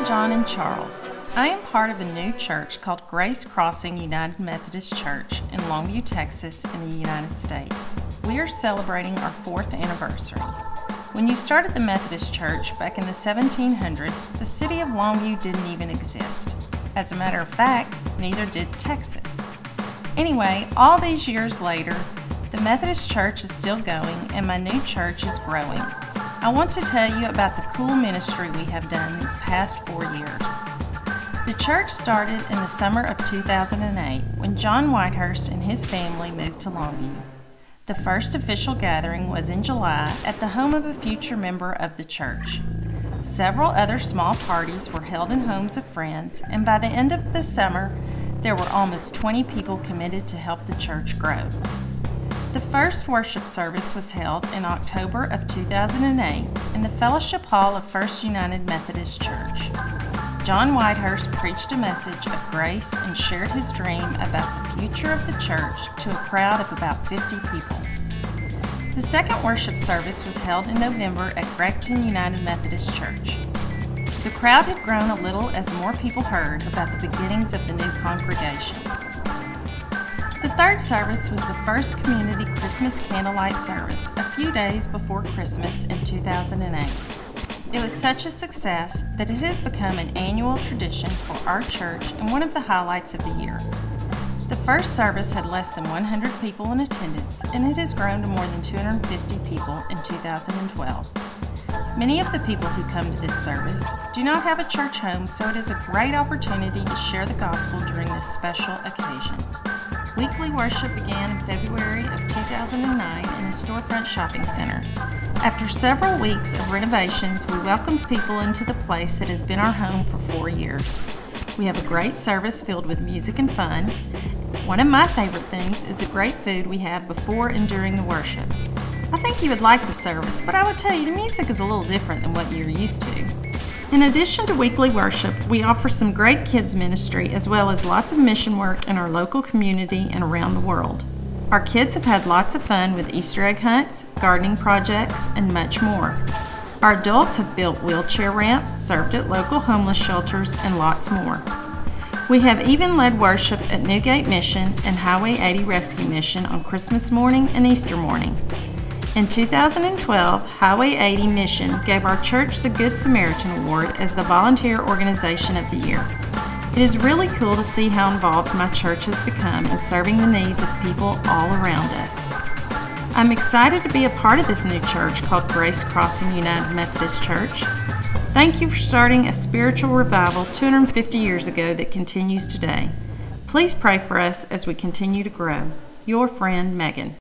John and Charles. I am part of a new church called Grace Crossing United Methodist Church in Longview, Texas in the United States. We are celebrating our 4th anniversary. When you started the Methodist Church back in the 1700s, the city of Longview didn't even exist. As a matter of fact, neither did Texas. Anyway, all these years later, the Methodist Church is still going and my new church is growing. I want to tell you about the cool ministry we have done these past 4 years. The church started in the summer of 2008 when John Whitehurst and his family moved to Longview. The first official gathering was in July at the home of a future member of the church. Several other small parties were held in homes of friends, and by the end of the summer, there were almost 20 people committed to help the church grow. The first worship service was held in October of 2008 in the Fellowship Hall of First United Methodist Church. John Whitehurst preached a message of grace and shared his dream about the future of the church to a crowd of about 50 people. The second worship service was held in November at Recounting United Methodist Church. The crowd had grown a little as more people heard about the beginnings of the new congregation. The third service was the first community Christmas candlelight service a few days before Christmas in 2008. It was such a success that it has become an annual tradition for our church and one of the highlights of the year. The first service had less than 100 people in attendance, and it has grown to more than 250 people in 2012. Many of the people who come to this service do not have a church home, so it is a great opportunity to share the gospel during this special occasion. Weekly worship began in February of 2009 in a storefront shopping center. After several weeks of renovations, we welcomed people into the place that has been our home for 4 years. We have a great service filled with music and fun. One of my favorite things is the great food we have before and during the worship. I think you would like the service, but I would tell you the music is a little different than what you're used to. In addition to weekly worship, we offer some great kids ministry as well as lots of mission work in our local community and around the world. Our kids have had lots of fun with Easter egg hunts, gardening projects, and much more. Our adults have built wheelchair ramps, served at local homeless shelters, and lots more. We have even led worship at Newgate Mission and Highway 80 Rescue Mission on Christmas morning and Easter morning. In 2012, Highway 80 Mission gave our church the Good Samaritan Award as the Volunteer Organization of the Year. It is really cool to see how involved my church has become in serving the needs of people all around us. I'm excited to be a part of this new church called Grace Crossing United Methodist Church. Thank you for starting a spiritual revival 250 years ago that continues today. Please pray for us as we continue to grow. Your friend, Megan.